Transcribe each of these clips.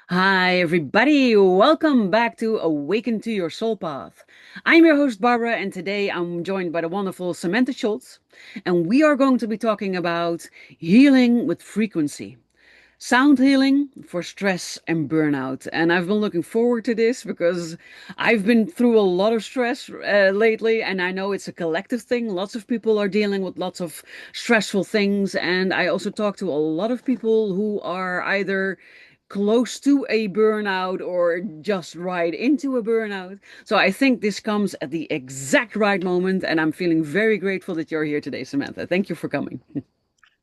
Hi, everybody. Welcome back to Awaken to Your Soul Path. I'm your host, Barbara, and today I'm joined by the wonderful Samantha Scholtz, and we are going to be talking about healing with frequency. Sound healing for stress and burnout. And I've been looking forward to this because I've been through a lot of stress lately, and I know it's a collective thing. Lots of people are dealing with lots of stressful things. And I also talk to a lot of people who are either close to a burnout or just right into a burnout. So I think this comes at the exact right moment, and I'm feeling very grateful that you're here today, Samantha. Thank you for coming.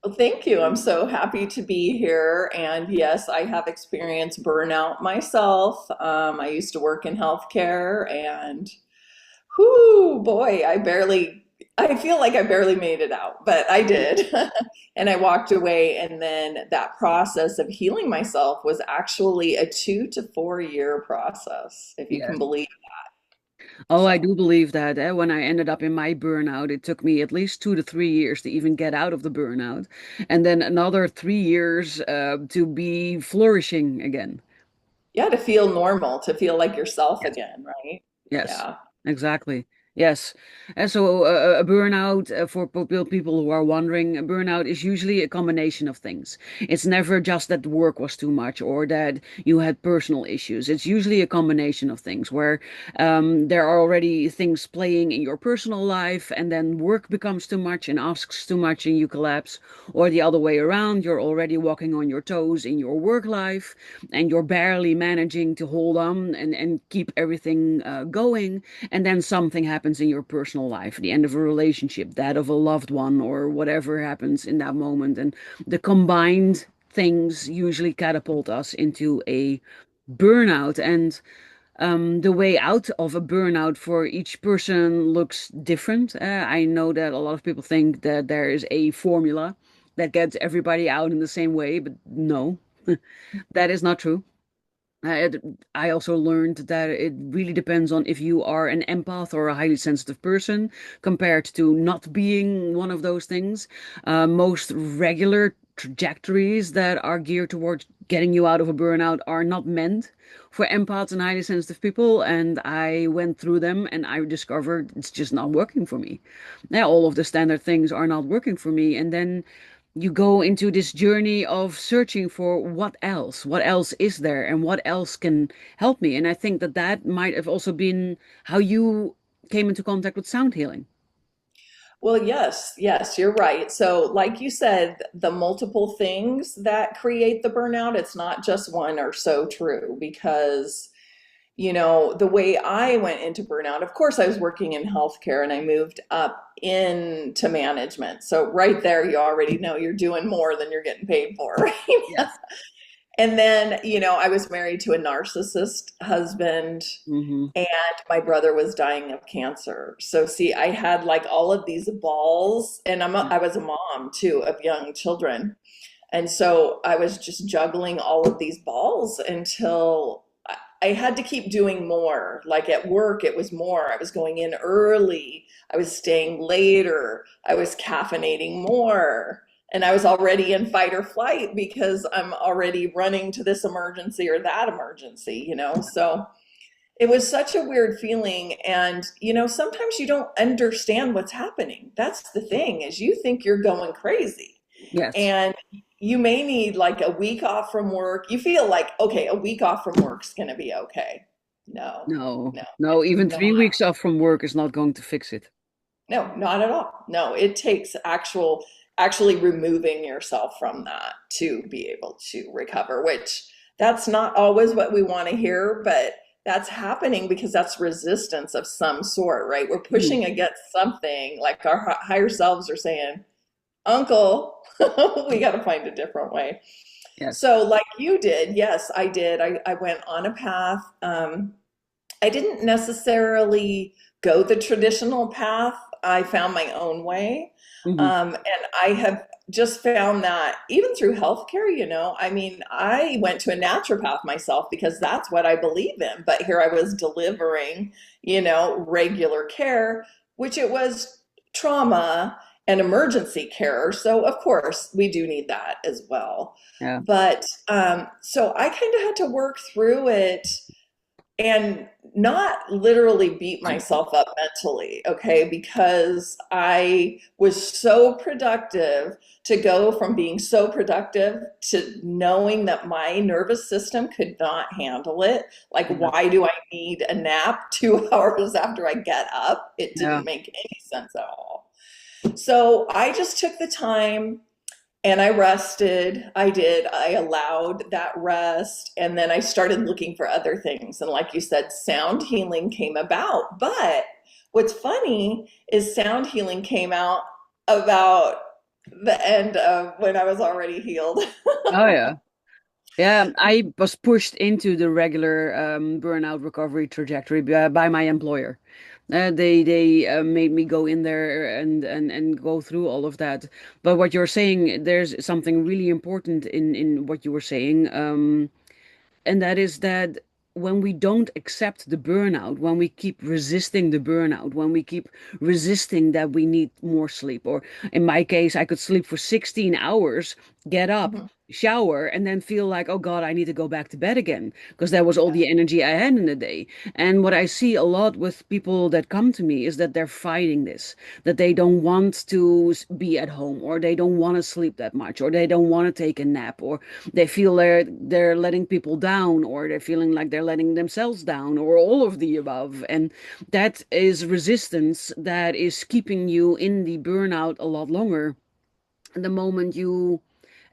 Well, thank you. I'm so happy to be here. And yes, I have experienced burnout myself. I used to work in healthcare and whoo, boy, I feel like I barely made it out, but I did. And I walked away. And then that process of healing myself was actually a 2 to 4 year process, if you can Yes. believe. Oh, I So. do believe that. When I ended up in my burnout, it took me at least 2 to 3 years to even get out of the burnout, and then another 3 years to be flourishing again. Yeah, to feel normal, to feel like yourself Yes. again, right? Yes, Yeah. exactly. Yes. And so a burnout, for people who are wondering, a burnout is usually a combination of things. It's never just that work was too much or that you had personal issues. It's usually a combination of things where there are already things playing in your personal life, and then work becomes too much and asks too much, and you collapse. Or the other way around, you're already walking on your toes in your work life and you're barely managing to hold on and keep everything going. And then something happens in your personal life, the end of a relationship, that of a loved one, or whatever happens in that moment. And the combined things usually catapult us into a burnout. And the way out of a burnout for each person looks different. I know that a lot of people think that there is a formula that gets everybody out in the same way, but no, that is not true. I, I also learned that it really depends on if you are an empath or a highly sensitive person compared to not being one of those things. Most regular trajectories that are geared towards getting you out of a burnout are not meant for empaths and highly sensitive people. And I went through them and I discovered it's just not working for me. Yeah, all of the standard things are not working for me. And then you go into this journey of searching for what else is there, and what else can help me. And I think that that might have also been how you came into contact with sound healing. Well, yes, yes, you're right. So, like you said, the multiple things that create the burnout, it's not just one are so true because, the way I went into burnout, of course, I was working in healthcare and I moved up into management. So, right there, you already know you're doing more than you're getting paid for, right? Yes. And then, I was married to a narcissist husband Hmm. and my brother was dying of cancer. So see, I had like all of these balls and I was a mom too of young children. And so I was just juggling all of these balls until I had to keep doing more. Like at work, it was more. I was going in early, I was staying later, I was caffeinating more. And I was already in fight or flight because I'm already running to this emergency or that emergency. So it was such a weird feeling. And, sometimes you don't understand what's happening. That's the thing is you think you're going crazy Yes. and you may need like a week off from work. You feel like, okay, a week off from work's going to be okay. No, No, no, no, it's even not. 3 weeks off from work is not going to fix it. No, not at all. No, it takes actually removing yourself from that to be able to recover, which that's not always what we want to hear, but that's happening because that's resistance of some sort, right? We're Mhm. pushing against something like our higher selves are saying, Uncle, we got to find a different way. Yes. So, like you did, yes, I did. I went on a path. I didn't necessarily go the traditional path. I found my own way. Hmm. And I have just found that even through healthcare, I mean, I went to a naturopath myself because that's what I believe in. But here I was delivering, regular care, which it was trauma and emergency care. So, of course, we do need that as well. Yeah. But so I kind of had to work through it and not literally beat myself up mentally, okay? Because I was so productive to go from being so productive to knowing that my nervous system could not handle it. Like, Yeah. why do I need a nap 2 hours after I get up? It Yeah. didn't make any sense at all. So I just took the time and I rested. I did. I allowed that rest. And then I started looking for other things. And like you said, sound healing came about. But what's funny is sound healing came out about the end of when I was already healed. Oh yeah. Yeah, I was pushed into the regular burnout recovery trajectory by my employer. They made me go in there and go through all of that. But what you're saying, there's something really important in what you were saying. And that is that when we don't accept the burnout, when we keep resisting the burnout, when we keep resisting that we need more sleep, or in my case, I could sleep for 16 hours, get up, Mhm. shower, and then feel like, oh God, I need to go back to bed again because that was all Yeah. the energy I had in the day. And what I see a lot with people that come to me is that they're fighting this, that they don't want to be at home, or they don't want to sleep that much, or they don't want to take a nap, or they feel they're letting people down, or they're feeling like they're letting themselves down, or all of the above. And that is resistance that is keeping you in the burnout a lot longer. And the moment you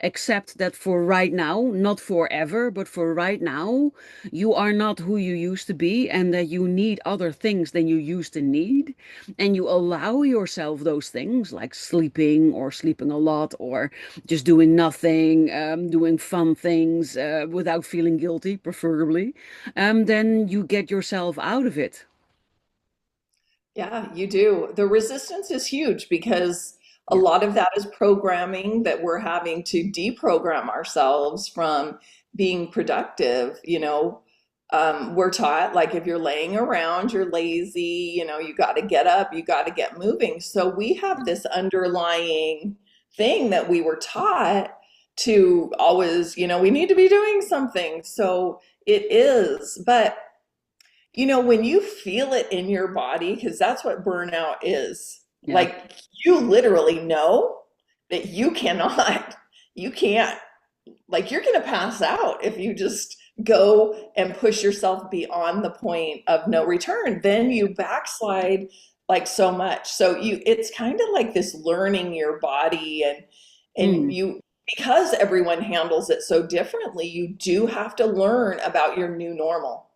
accept that for right now, not forever, but for right now, you are not who you used to be, and that you need other things than you used to need, and you allow yourself those things like sleeping or sleeping a lot or just doing nothing, doing fun things without feeling guilty, preferably, then you get yourself out of it. Yeah, you do. The resistance is huge because a Yeah. lot of that is programming that we're having to deprogram ourselves from being productive. We're taught like if you're laying around, you're lazy, you got to get up, you got to get moving. So we have this underlying thing that we were taught to always, we need to be doing something. So it is. But when you feel it in your body, because that's what burnout is, Yeah. like you literally know that you cannot, you can't, like you're going to pass out if you just go and push yourself beyond the point of no return. Then you backslide like so much. So it's kind of like this learning your body and Mm. you, because everyone handles it so differently, you do have to learn about your new normal.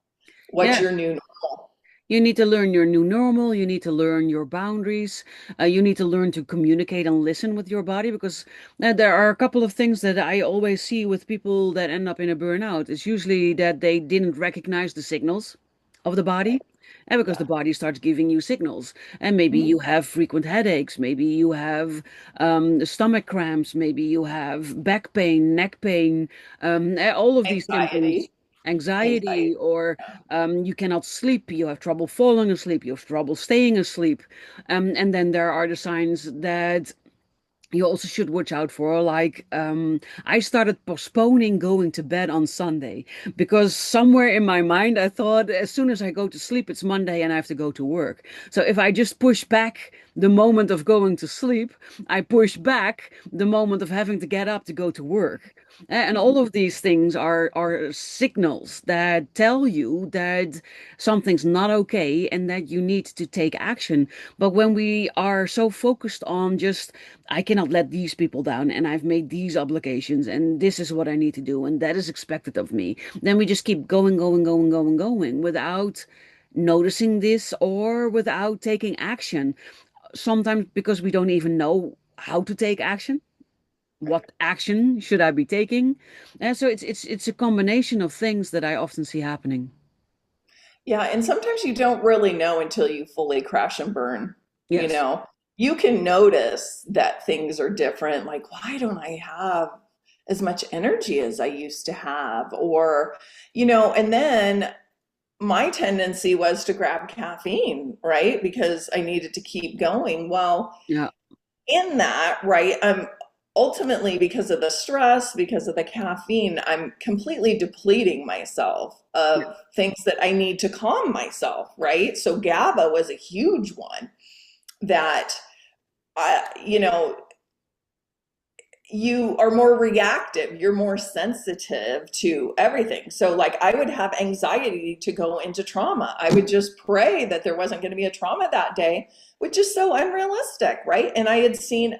What's Yeah. your new normal? You need to learn your new normal. You need to learn your boundaries. You need to learn to communicate and listen with your body, because there are a couple of things that I always see with people that end up in a burnout. It's usually that they didn't recognize the signals of the body. Right. And because the Yeah. body starts giving you signals, and maybe Mhm. you have frequent headaches, maybe you have stomach cramps, maybe you have back pain, neck pain, all of these symptoms, Anxiety. anxiety, Anxiety. or you cannot sleep, you have trouble falling asleep, you have trouble staying asleep. And then there are the signs that you also should watch out for. Like, I started postponing going to bed on Sunday because somewhere in my mind I thought as soon as I go to sleep, it's Monday and I have to go to work. So if I just push back the moment of going to sleep, I push back the moment of having to get up to go to work. And all Mhm. of these things are signals that tell you that something's not okay and that you need to take action. But when we are so focused on just, I cannot let these people down, and I've made these obligations, and this is what I need to do, and that is expected of me, then we just keep going, going, going, going, going without noticing this or without taking action. Sometimes because we don't even know how to take action. What action should I be taking? And so it's a combination of things that I often see happening. Yeah, and sometimes you don't really know until you fully crash and burn. You Yes. know, you can notice that things are different. Like, why don't I have as much energy as I used to have? Or, and then my tendency was to grab caffeine, right? Because I needed to keep going. Well, Yeah. in that, right, ultimately because of the stress, because of the caffeine, I'm completely depleting myself Yeah. of things that I need to calm myself, right? So GABA was a huge one that you know, you are more reactive, you're more sensitive to everything. So, like, I would have anxiety to go into trauma. I would just pray that there wasn't going to be a trauma that day, which is so unrealistic, right? And I had seen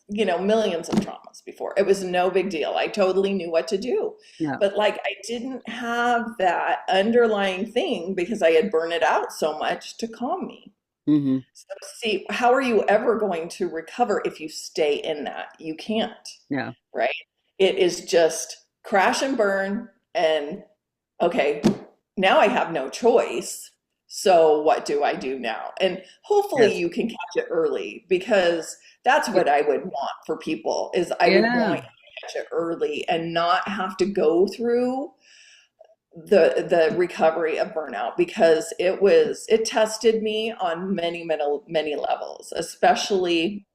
millions of traumas before. It was no big deal. I totally knew what to do. Yeah. But like, I didn't have that underlying thing because I had burned it out so much to calm me. Hmm. So, see, how are you ever going to recover if you stay in that? You can't, Yeah. right? It is just crash and burn, and okay, now I have no choice. So, what do I do now? And hopefully, Yes. you can catch it early because that's Y- what I would want for people is I would Yeah. want you to catch it early and not have to go through the recovery of burnout because it tested me on many levels, especially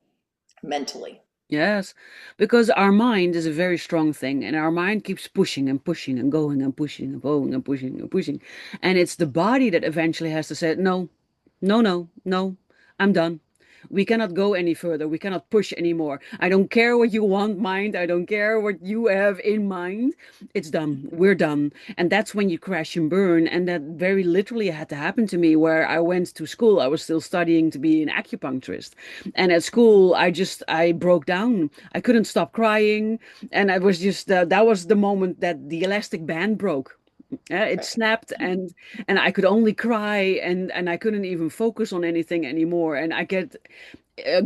mentally. Yes, because our mind is a very strong thing, and our mind keeps pushing and pushing and going and pushing and going and pushing and pushing. And it's the body that eventually has to say, no, no, no, no, I'm done. We cannot go any further. We cannot push anymore. I don't care what you want, mind. I don't care what you have in mind. It's done. We're done. And that's when you crash and burn. And that very literally had to happen to me where I went to school. I was still studying to be an acupuncturist. And at school, I broke down. I couldn't stop crying. And I was just, that was the moment that the elastic band broke. It Right. snapped, and I could only cry, and I couldn't even focus on anything anymore. And I get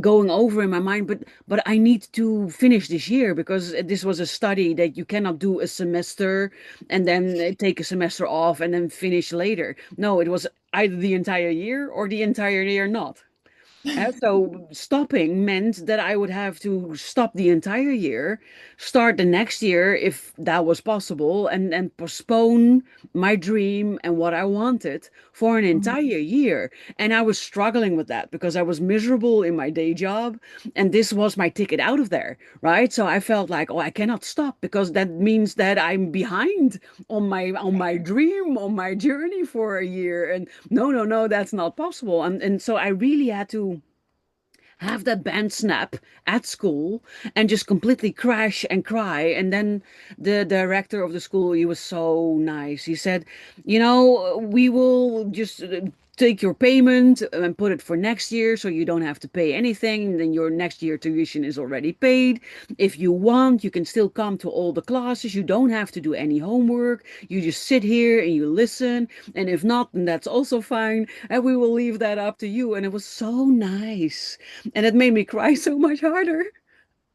going over in my mind, but I need to finish this year because this was a study that you cannot do a semester and then take a semester off and then finish later. No, it was either the entire year or the entire year not. So stopping meant that I would have to stop the entire year, start the next year if that was possible, and postpone my dream and what I wanted for an Mhm. entire year. And I was struggling with that because I was miserable in my day job, and this was my ticket out of there, right? So I felt like, oh, I cannot stop because that means that I'm behind on my dream, on my journey for a year. And no, no, no, that's not possible. And so I really had to have that band snap at school and just completely crash and cry. And then the director of the school, he was so nice. He said, we will just take your payment and put it for next year so you don't have to pay anything. Then your next year tuition is already paid. If you want, you can still come to all the classes. You don't have to do any homework. You just sit here and you listen. And if not, then that's also fine. And we will leave that up to you. And it was so nice. And it made me cry so much harder.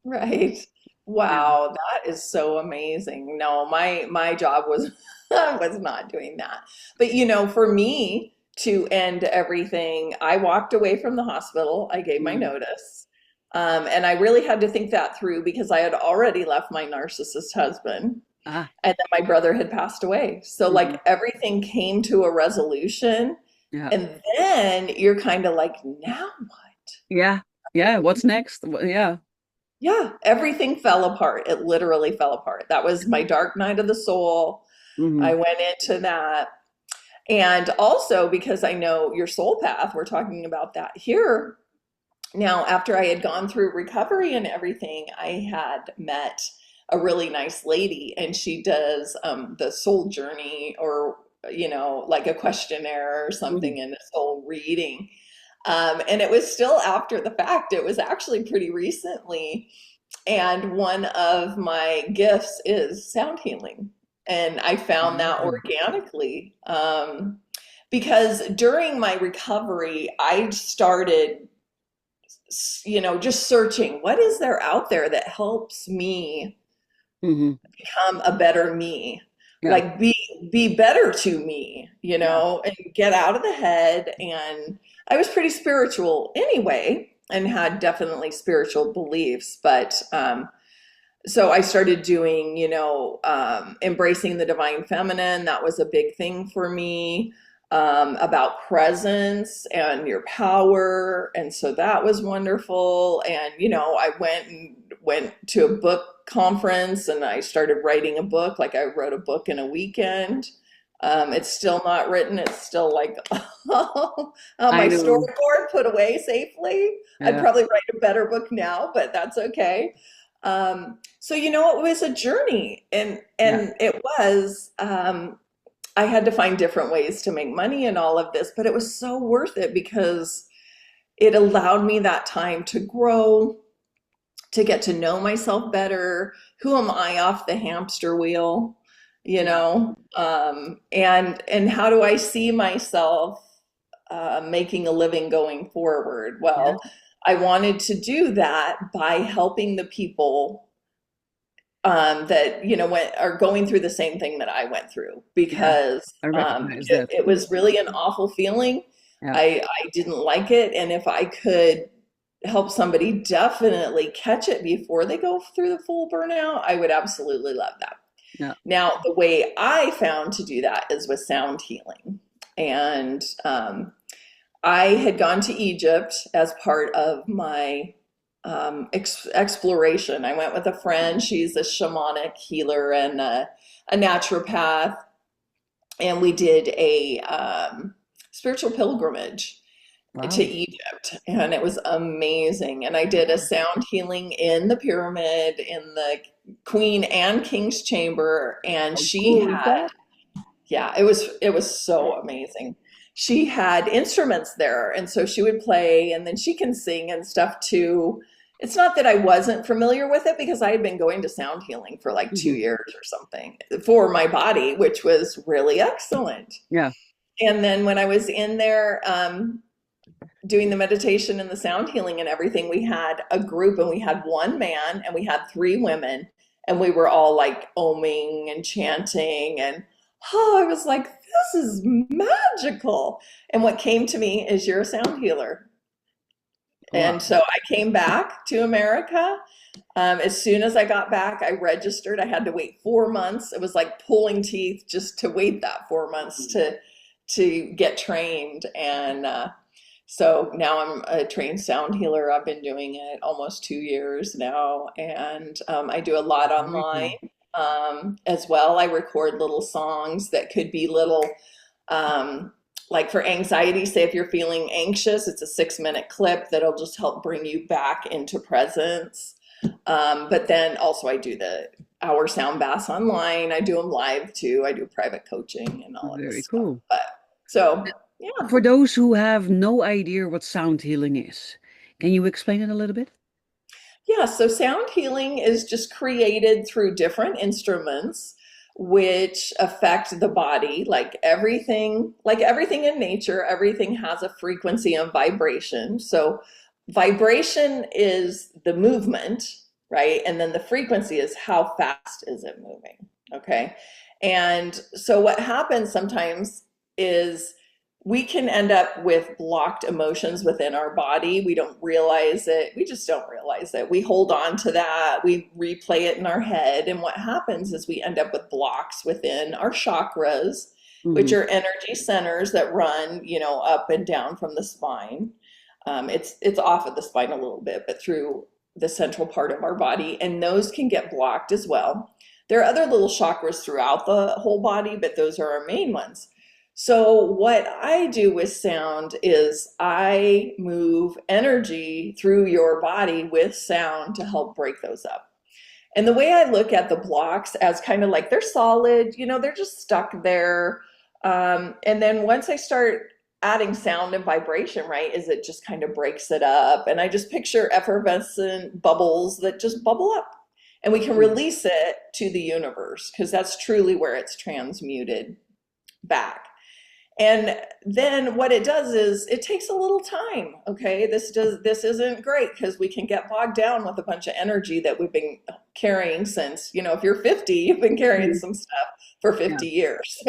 Right. Yeah. Wow, that is so amazing. No, my job was was not doing that. But for me to end everything, I walked away from the hospital. I gave my Mm. notice. And I really had to think that through because I had already left my narcissist husband Ah, and then my brother had passed away. So mhm. like everything came to a resolution. Yeah. And then you're kind of like, now Yeah. Yeah. What's next? Yeah. yeah, everything fell apart. It literally fell apart. That was my dark night of the soul. Hmm. I went into that. And also because I know your soul path, we're talking about that here. Now, after I had gone through recovery and everything, I had met a really nice lady, and she does the soul journey or, like a questionnaire or Hmm. something in a soul reading. And it was still after the fact. It was actually pretty recently and one of my gifts is sound healing. And I found that Yeah. organically because during my recovery, I started, just searching what is there out there that helps me Hmm. become a better me, Yeah. like be better to me, Yeah. and get out of the head. And I was pretty spiritual anyway and had definitely spiritual beliefs, but so I started doing, embracing the divine feminine. That was a big thing for me. about presence and your power. And so that was wonderful. And, I went to a book conference and I started writing a book. Like I wrote a book in a weekend. It's still not written. It's still like on I my know. storyboard, put away safely. I'd Yeah. probably write a better book now, but that's okay. So it was a journey, and Yeah. it was. I had to find different ways to make money and all of this, but it was so worth it because it allowed me that time to grow, to get to know myself better. Who am I off the hamster wheel? Yeah. And how do I see myself making a living going forward? Yeah. Well, I wanted to do that by helping the people that are going through the same thing that I went through, Yeah. because I recognize it, that. it was really an awful feeling. Yeah. I didn't like it, and if I could help somebody definitely catch it before they go through the full burnout, I would absolutely love that. Yeah. Now, the way I found to do that is with sound healing. And I had gone to Egypt as part of my exploration. I went with a friend. She's a shamanic healer and a naturopath. And we did a spiritual pilgrimage to Wow. Egypt, and it was amazing. And I did a sound healing in the pyramid, in the queen and king's chamber, and How she cool is had, that? yeah, it was so amazing. She had instruments there, and so she would play, and then she can sing and stuff too. It's not that I wasn't familiar with it because I had been going to sound healing for like two Hmm. years or something for my body, which was really excellent. Yeah. And then when I was in there, doing the meditation and the sound healing and everything, we had a group, and we had one man and we had three women, and we were all like oming and chanting. And I was like, this is magical. And what came to me is, you're a sound healer. And Wow. so I came back to America. As soon as I got back, I registered. I had to wait 4 months. It was like pulling teeth just to wait that 4 months to get trained. And so now I'm a trained sound healer. I've been doing it almost 2 years now, and I do a lot Very online cool. as well. I record little songs that could be little, um, like for anxiety. Say if you're feeling anxious, it's a 6-minute clip that'll just help bring you back into presence. But then also I do the hour sound baths online. I do them live too. I do private coaching and all of this Very stuff. cool. But so yeah. For those who have no idea what sound healing is, can you explain it a little bit? Yeah, so sound healing is just created through different instruments which affect the body. Like everything in nature, everything has a frequency and vibration. So vibration is the movement, right? And then the frequency is how fast is it moving, okay? And so what happens sometimes is we can end up with blocked emotions within our body. We don't realize it. We just don't realize it. We hold on to that. We replay it in our head. And what happens is we end up with blocks within our chakras, which Hmm. are energy centers that run, up and down from the spine. It's off of the spine a little bit, but through the central part of our body. And those can get blocked as well. There are other little chakras throughout the whole body, but those are our main ones. So, what I do with sound is I move energy through your body with sound to help break those up. And the way I look at the blocks as kind of like they're solid, they're just stuck there. And then once I start adding sound and vibration, right, is it just kind of breaks it up. And I just picture effervescent bubbles that just bubble up. And we can release it to the universe because that's truly where it's transmuted back. And then what it does is it takes a little time. Okay, this isn't great because we can get bogged down with a bunch of energy that we've been carrying since, if you're 50, you've been carrying Hmm. some stuff for Yeah. 50 years.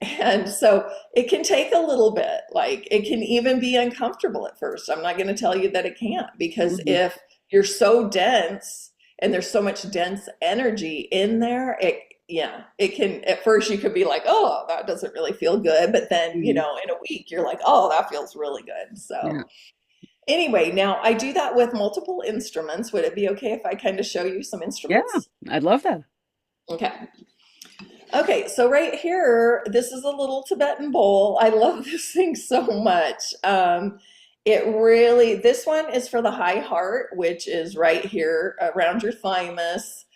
And so it can take a little bit. Like it can even be uncomfortable at first. I'm not going to tell you that it can't, because Hmm. if you're so dense and there's so much dense energy in there, yeah, it can, at first you could be like, oh, that doesn't really feel good. But then, Mhm. in a week, you're like, oh, that feels really good. So Yeah. anyway, now I do that with multiple instruments. Would it be okay if I kind of show you some Yeah. instruments? I'd love that. Okay. Okay, so right here, this is a little Tibetan bowl. I love this thing so much. This one is for the high heart, which is right here around your thymus,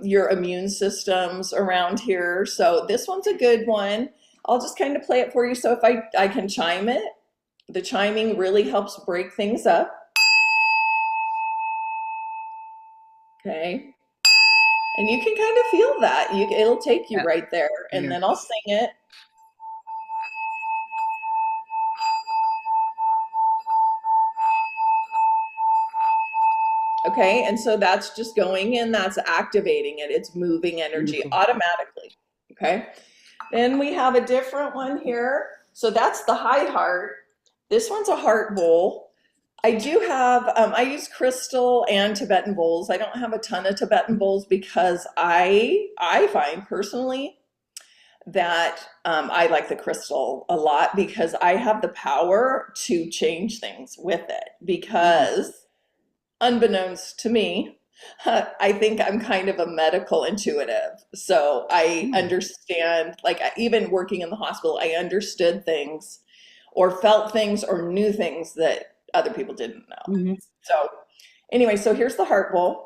your immune system's around here. So this one's a good one. I'll just kind of play it for you. So if I can chime it, the chiming really helps break things up. Okay. And you can kind of feel that. It'll take you Yeah. right there. And Here. then I'll sing it. Okay, and so that's just going in, that's activating it. It's moving energy Beautiful. automatically. Okay, then we have a different one here. So that's the high heart. This one's a heart bowl. I do have, I use crystal and Tibetan bowls. I don't have a ton of Tibetan bowls because I find personally that I like the crystal a lot because I have the power to change things with it Mm. because unbeknownst to me, I think I'm kind of a medical intuitive. So I Mm. understand, like even working in the hospital, I understood things or felt things or knew things that other people didn't know. Mhm. So anyway, so here's the heart bowl.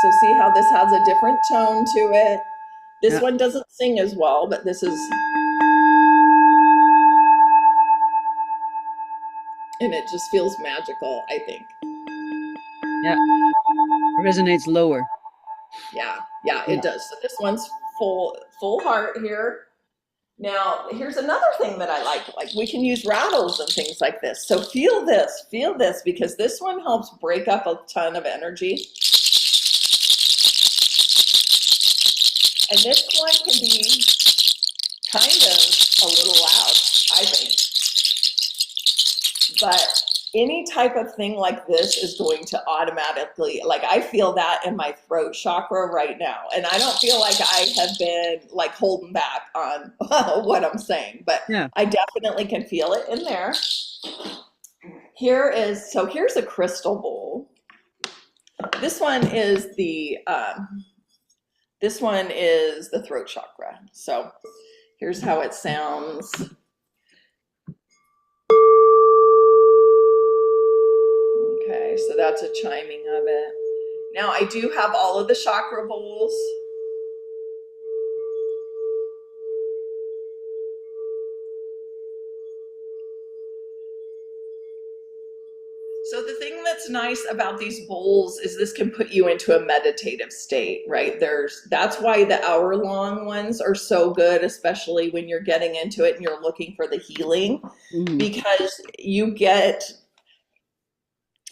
So see how this has a different tone to it. This Yeah. one doesn't sing as well, but this is, and it just feels magical, I think. Yeah. Resonates lower. Yeah, it Yeah. does. So this one's full heart here. Now, here's another thing that I like. Like we can use rattles and things like this. So feel this, because this one helps break up a ton of energy. And this one can be kind of a little loud, I think. But any type of thing like this is going to automatically, like I feel that in my throat chakra right now. And I don't feel like I have been like holding back on what I'm saying, but Yeah. I definitely can feel it in there. Here's a crystal bowl. This one is the throat chakra. So here's how it sounds. Okay, so that's a chiming of it. Now I do have all of the chakra bowls. So the thing that's nice about these bowls is this can put you into a meditative state, right? That's why the hour-long ones are so good, especially when you're getting into it and you're looking for the healing, Mhm. because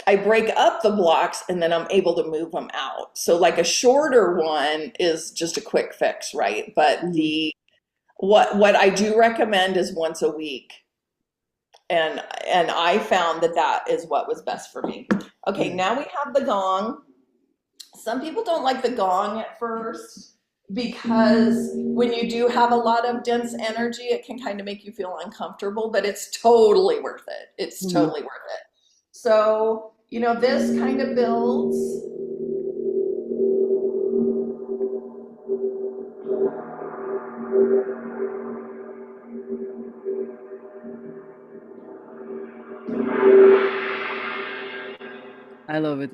I break up the blocks and then I'm able to move them out. So like a shorter one is just a quick fix, right? But Mhm. what I do recommend is once a week. And I found that is what was best for me. Okay, Yeah. now we have the gong. Some people don't like the gong at first because when you do have a lot of dense energy, it can kind of make you feel uncomfortable, but it's totally worth it. It's Mhm. totally worth it. So, this kind of builds. I love it.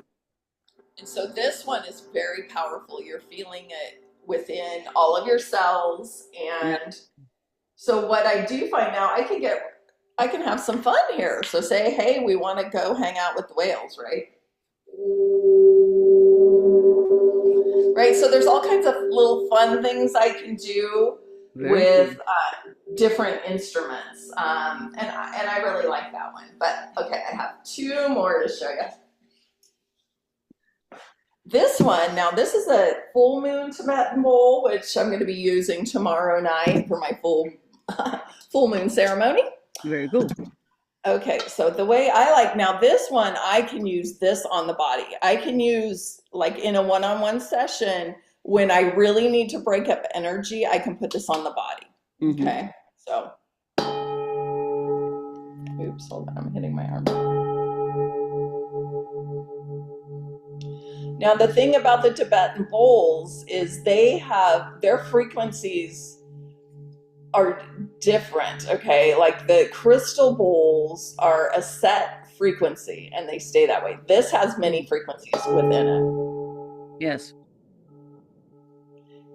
And so this one is very powerful. You're feeling it within all of your cells. Yeah. And so what I do find now, I can have some fun here. So say, hey, we want to go hang out with the whales, right? Right. So there's all kinds of little fun things I can do Very with cool. different instruments, and I really like that one. But okay, I have two more to show you. This one, now this is a full moon Tibetan bowl, which I'm going to be using tomorrow night for my full moon ceremony. Very cool. Okay, so the way I like now this one, I can use this on the body. I can use like in a one-on-one session when I really need to break up energy, I can put this on the body. Hmm. Okay, so oops, hold on, I'm hitting my arm. Now the thing about the Tibetan bowls is they have their frequencies are different, okay? Like the crystal bowls are a set frequency and they stay that way. This has many frequencies within it. Yes.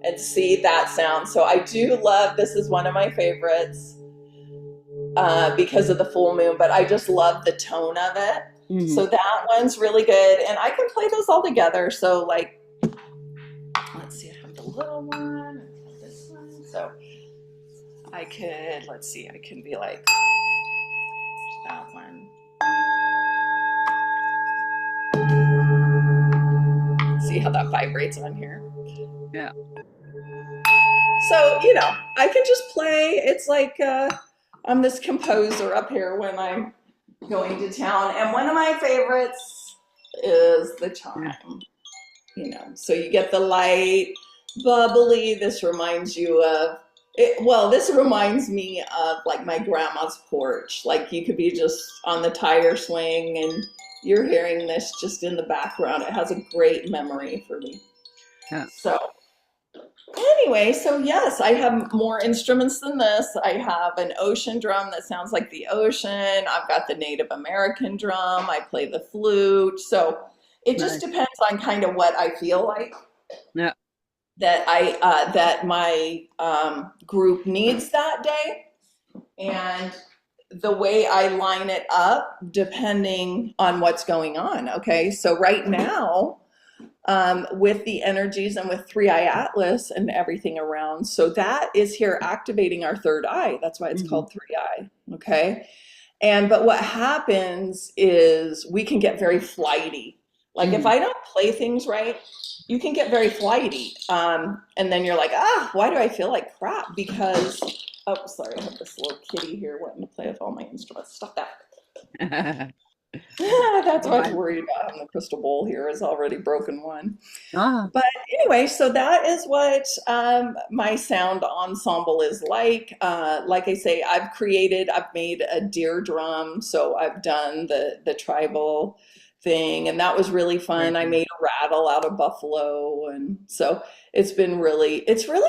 And see that sound. So I do love this is one of my favorites because of the full moon, but I just love the tone of it. Hmm. So that one's really good. And I can play those all together. So like let's see, I have the little one, I have this one. So I could, let's see, I can be like that one. See how that vibrates on here? Yeah. So, I can just play. It's like I'm this composer up here when I'm going to town. And one of my favorites is the Yeah. chime, So you get the light, bubbly. This reminds you of it. Well, this reminds me of like my grandma's porch. Like you could be just on the tire swing and you're hearing this just in the background. It has a great memory for me. Yeah. So anyway, so yes, I have more instruments than this. I have an ocean drum that sounds like the ocean. I've got the Native American drum. I play the flute. So it just Nice. depends on kind of what I feel like Yeah. that my group needs that day, and the way I line it up depending on what's going on. Okay, so right now with the energies and with Three Eye Atlas and everything around. So that is here activating our third eye. That's why it's Hmm. called Three Eye. Okay. But what happens is we can get very flighty. Like if Hmm. I don't play things right, you can get very flighty. And then you're like, why do I feel like crap? Because, oh, sorry, I have this little kitty here wanting to play with all my instruments. Stop That's what I was Fine. worried about. Having the crystal bowl here is already broken one. Ah. But anyway, so that is what my sound ensemble is like. Like I say, I've made a deer drum, so I've done the tribal thing, and that was really Very fun. I cool. made a rattle out of buffalo, and so it's really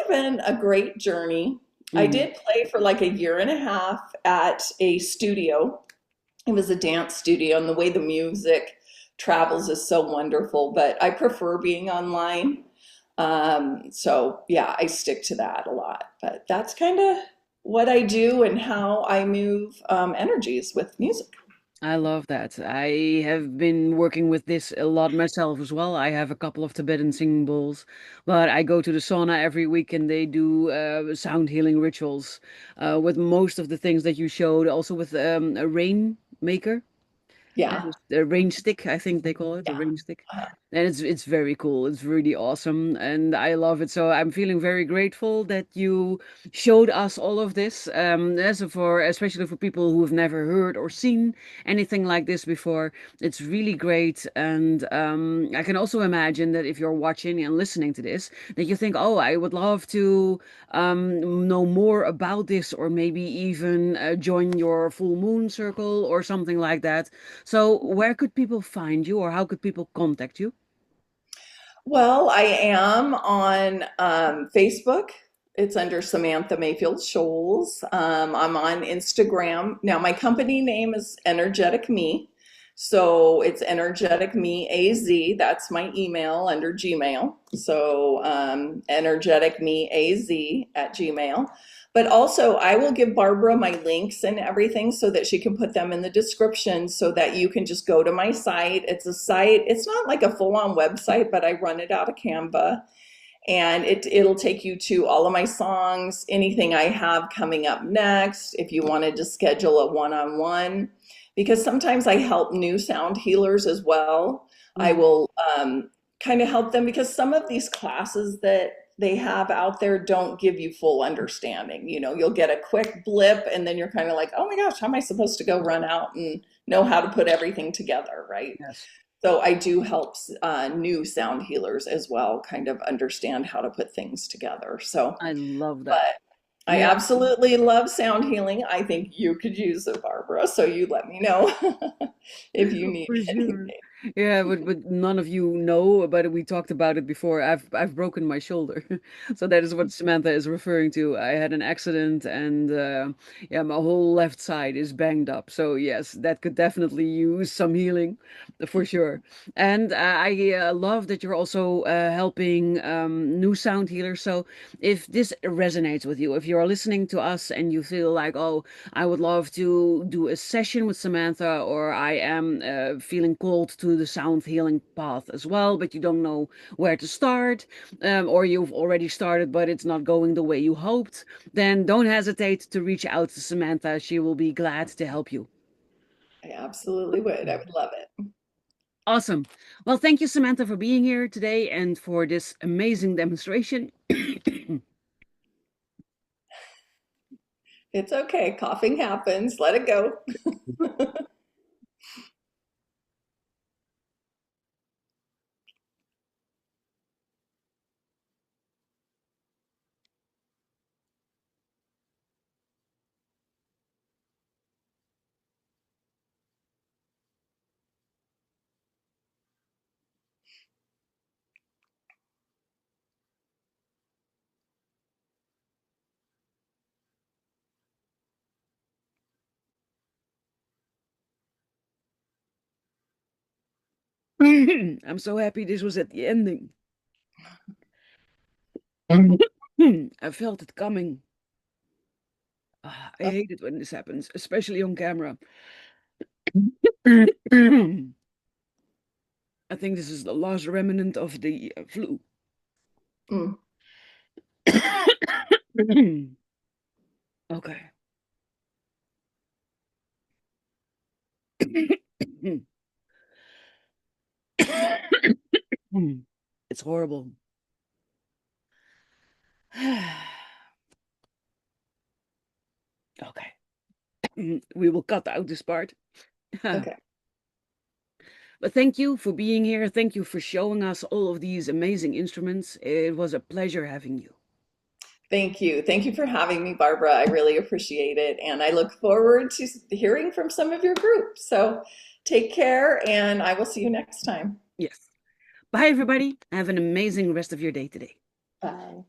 been a great journey. I Hmm. did play for like a year and a half at a studio. It was a dance studio, and the way the music travels is so wonderful, but I prefer being online. So yeah, I stick to that a lot. But that's kind of what I do and how I move energies with music. I love that. I have been working with this a lot myself as well. I have a couple of Tibetan singing bowls, but I go to the sauna every week and they do sound healing rituals with most of the things that you showed, also with a rain maker. Yeah, And a rain stick, I think they call it, a yeah. rain stick. Uh, And it's very cool. It's really awesome, and I love it. So I'm feeling very grateful that you showed us all of this. As for especially for people who have never heard or seen anything like this before, it's really great. And I can also imagine that if you're watching and listening to this, that you think, "Oh, I would love to know more about this, or maybe even join your full moon circle or something like that." So, where could people find you, or how could people contact you? well, I am on Facebook. It's under Samantha Mayfield Scholes. I'm on Instagram. Now, my company name is Energetic Me. So it's Energetic Me AZ. That's my email under Gmail. So Energetic Me AZ at Gmail. But also, I will give Barbara my links and everything so that she can put them in the description so that you can just go to my site. It's a site, it's not like a full on website, but I run it out of Canva, and it'll take you to all of my songs, anything I have coming up next, if you wanted to schedule a one-on-one, because sometimes I help new sound healers as well. I Mhm. will kind of help them because some of these classes that they have out there don't give you full understanding. You know, you'll get a quick blip and then you're kind of like, oh my gosh, how am I supposed to go run out and know how to put everything together, right? Yes. So I do help new sound healers as well kind of understand how to put things together. So, I love that. but I Yeah, absolutely love sound healing. I think you could use it, Barbara. So you let me know if you need for sure. anything. Yeah, but none of you know, but we talked about it before. I've broken my shoulder. So that is what Samantha is referring to. I had an accident and yeah, my whole left side is banged up. So yes, that could definitely use some healing for sure. And I love that you're also helping new sound healers. So if this resonates with you, if you're listening to us and you feel like, oh, I would love to do a session with Samantha, or I am feeling called to the sound healing path as well, but you don't know where to start, or you've already started, but it's not going the way you hoped, then don't hesitate to reach out to Samantha. She will be glad to help you. I absolutely would. I would love it. Awesome. Well, thank you, Samantha, for being here today and for this amazing demonstration. It's okay. Coughing happens. Let it go. I'm so happy this was at the ending. I felt it coming. I Oh, hate it when this happens, especially on camera. I think this is the last remnant of the flu. mm, Okay. It's horrible. Okay. We will cut out this part. okay. But thank you for being here. Thank you for showing us all of these amazing instruments. It was a pleasure having you. Thank you. Thank you for having me, Barbara. I really appreciate it. And I look forward to hearing from some of your group. So take care, and I will see you next time. Yes. Bye, everybody. Have an amazing rest of your day today. Bye.